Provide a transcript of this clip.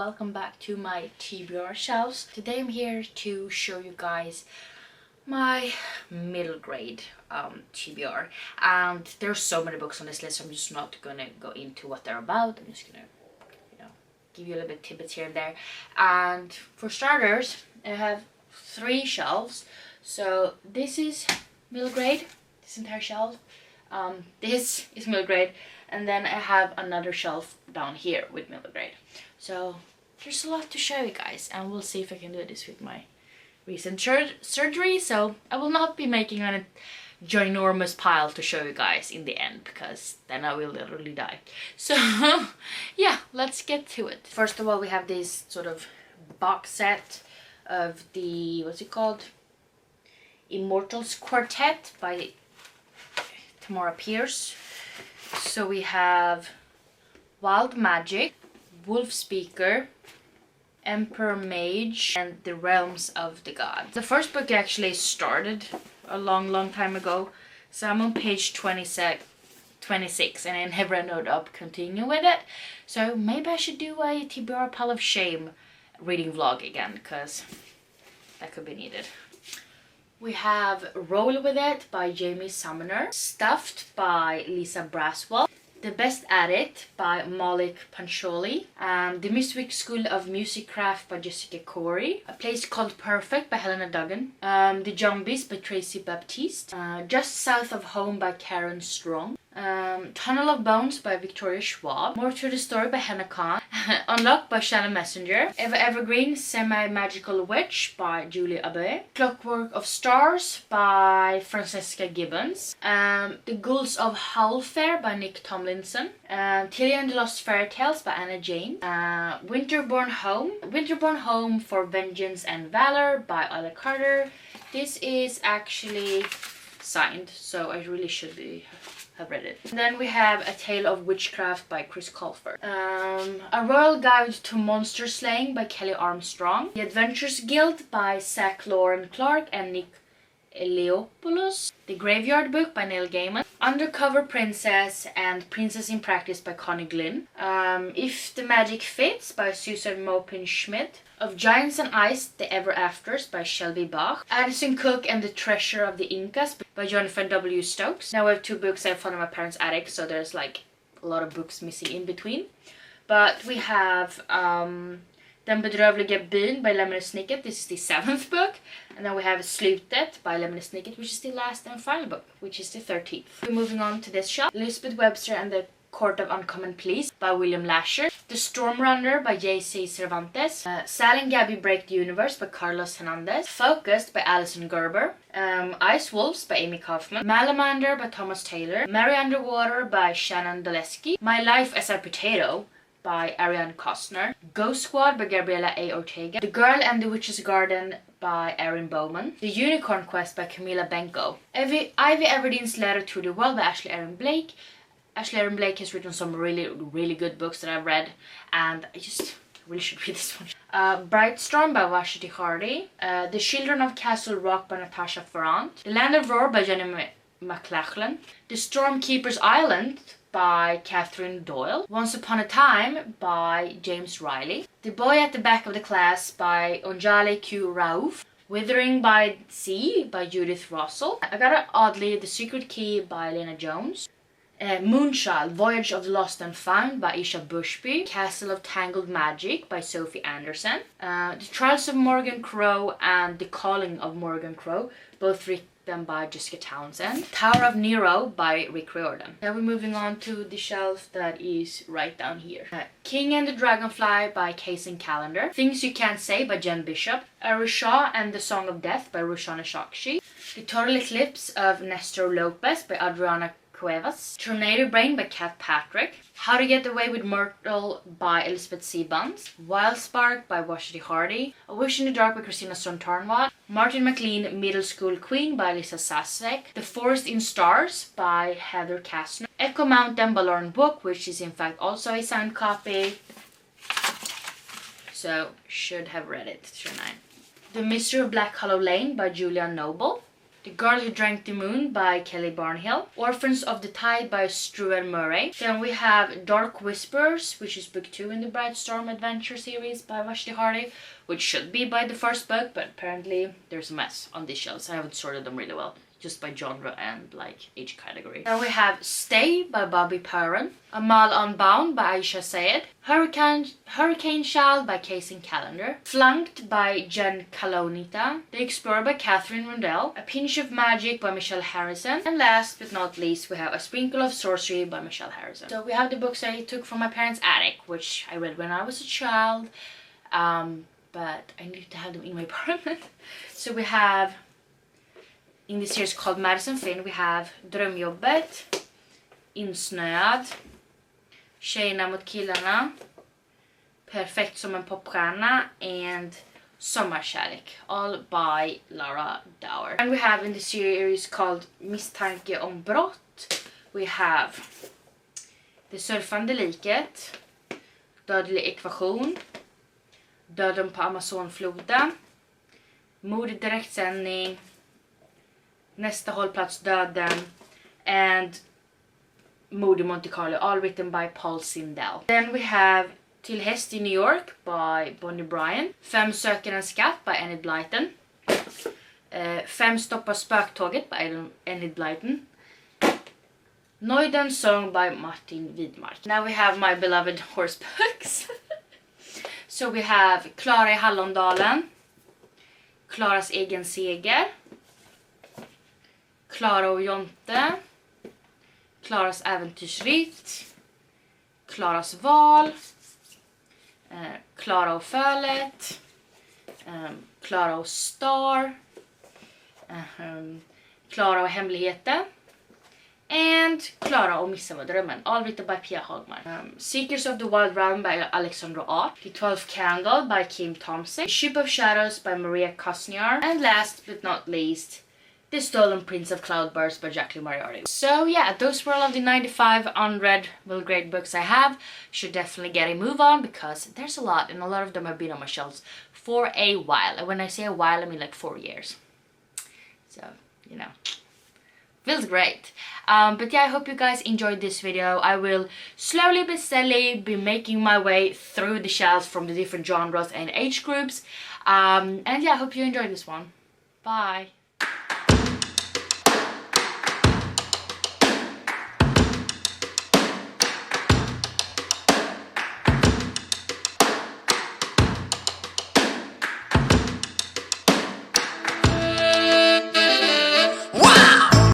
welcome back to my TBR shelves. Today I'm here to show you guys my middle grade TBR, and there's so many books on this list, so I'm just not gonna go into what they're about. I'm just gonna, give you a little bit tidbits here and there. And for starters, I have 3 shelves. So this is middle grade, this entire shelf. This is middle grade, and then I have another shelf down here with middle grade. So there's a lot to show you guys, and we'll see if I can do this with my recent surgery. So I will not be making a ginormous pile to show you guys in the end, because then I will literally die. So yeah, let's get to it. First of all, we have this sort of box set of the, what's it called? Immortals Quartet by Tamora Pierce. So we have Wild Magic, Wolf Speaker, Emperor Mage, and The Realms of the Gods. The first book actually started a long time ago, so I'm on page 26 and I never ended up continuing with it. So maybe I should do a TBR Pile of Shame reading vlog again, because that could be needed. We have Roll With It by Jamie Sumner, Stuffed by Lisa Braswell, The Best At It by Malik Pancholi, The Mystic School of Music Craft by Jessica Corey, A Place Called Perfect by Helena Duggan, The Zombies by Tracy Baptiste, Just South of Home by Karen Strong, Tunnel of Bones by Victoria Schwab, More to the Story by Hannah Khan, Unlocked by Shannon Messenger, Evergreen Semi-Magical Witch by Julie Abbey, Clockwork of Stars by Francesca Gibbons, The Ghouls of Howlfair by Nick Tomlinson, Tilly and the Lost Fairy Tales by Anna Jane, Winterborn Home for Vengeance and Valor by Ella Carter. This is actually signed, so I really should have read it. And then we have A Tale of Witchcraft by Chris Colfer, A Royal Guide to Monster Slaying by Kelly Armstrong, The Adventures Guild by Zach Lauren Clark and Nick Eliopoulos, The Graveyard Book by Neil Gaiman, Undercover Princess and Princess in Practice by Connie Glynn, If the Magic Fits by Susan Mopin Schmidt, Of Giants and Ice, The Ever Afters by Shelby Bach, Addison Cook and the Treasure of the Incas by Jonathan W. Stokes. Now I have 2 books I found in my parents' attic, so there's like a lot of books missing in between. But we have Den bedrövliga byn by Lemony Snicket. This is the 7th book. And then we have Slutet by Lemony Snicket, which is the last and final book, which is the 13th. We're moving on to this shelf. Elizabeth Webster and the Court of Uncommon Pleas by William Lasher, The Storm Runner by J.C. Cervantes, Sal and Gabby Break the Universe by Carlos Hernandez, Focused by Alison Gerber, Ice Wolves by Amy Kaufman, Malamander by Thomas Taylor, Mary Underwater by Shannon Daleski, My Life as a Potato by Ariane Costner, Ghost Squad by Gabriela A. Ortega, The Girl and the Witch's Garden by Erin Bowman, The Unicorn Quest by Camila Benko, Ivy Everdene's Letter to the World by Ashley Erin Blake. Ashley Erin Blake has written some really good books that I've read, and I just really should read this one. Bright Storm by Vashti Hardy, The Children of Castle Rock by Natasha Ferrand, The Land of Roar by Jenny McLachlan, The Stormkeeper's Island by Catherine Doyle, Once Upon a Time by James Riley, The Boy at the Back of the Class by Onjali Q. Rauf, Withering by Sea by Judith Russell, I Got It Oddly, The Secret Key by Lena Jones, Moonchild, Voyage of the Lost and Found by Isha Bushby, Castle of Tangled Magic by Sophie Anderson, The Trials of Morgan Crow and The Calling of Morgan Crow, both written by Jessica Townsend, Tower of Nero by Rick Riordan. Now we're moving on to the shelf that is right down here. King and the Dragonfly by Kaysen Calendar, Things You Can't Say by Jen Bishop, Arisha and the Song of Death by Roshana Shakshi, The Total Eclipse of Nestor Lopez by Adriana Cuevas, Tornado Brain by Kat Patrick, How to Get Away with Myrtle by Elizabeth C. Bunce, Wild Spark by Vashti Hardy, A Wish in the Dark by Christina Sontarnwad, Martin McLean Middle School Queen by Lisa Sasek, The Forest in Stars by Heather Kastner, Echo Mountain by Lauren Book, which is in fact also a signed copy, so should have read it, shouldn't I? The Mystery of Black Hollow Lane by Julia Noble, The Girl Who Drank the Moon by Kelly Barnhill. Orphans of the Tide by Struan Murray. Then we have Dark Whispers, which is book 2 in the Bright Storm Adventure series by Vashti Hardy, which should be by the first book, but apparently there's a mess on these shelves. I haven't sorted them really well, just by genre and like age category. Then we have Stay by Bobby Perrin, Amal Unbound by Aisha Sayed, Hurricane Child by Casey Callender, Flunked by Jen Kalonita, The Explorer by Catherine Rundell, A Pinch of Magic by Michelle Harrison, and last but not least we have A Sprinkle of Sorcery by Michelle Harrison. So we have the books I took from my parents' attic, which I read when I was a child, but I need to have them in my apartment. So we have, in this series called Madison Finn, we have Drömjobbet, Insnöad, Tjejerna mot killarna, Perfekt som en popstjärna, and Sommarkärlek, all by Laura Dower. And we have in the series called Misstanke om brott, we have Det surfande liket, Dödlig ekvation, Döden på Amazonfloden, Mord i direktsändning, Nästa hållplats döden, and Mord i Monte Carlo, all written by Paul Sindel. Then we have Till häst i New York by Bonnie Bryan, Fem söker en skatt by Enid Blyton, Fem stoppar spöktåget by Enid Blyton, Neudens song by Martin Widmark. Now we have my beloved horse books. So we have Klara i Hallondalen, Klaras egen seger, Klara och Jonte, Klaras äventyrsritt, Klaras val, Klara och Fölet, Klara och Star, Klara och hemligheten, and Klara och Midsommardramen, all written by Pia Hagmark. Secrets of the Wild Realm by Alexandra Ott, The 12th Candle by Kim Thompson, Ship of Shadows by Maria Kosniar, and last but not least, The Stolen Prince of Cloudburst by Jacqueline Moriarty. So yeah, those were all of the 95 unread middle grade books I have. Should definitely get a move on because there's a lot, and a lot of them have been on my shelves for a while. And when I say a while, I mean like 4 years. So, you know, feels great. But yeah, I hope you guys enjoyed this video. I will slowly but steadily be making my way through the shelves from the different genres and age groups. And yeah, I hope you enjoyed this one. Bye.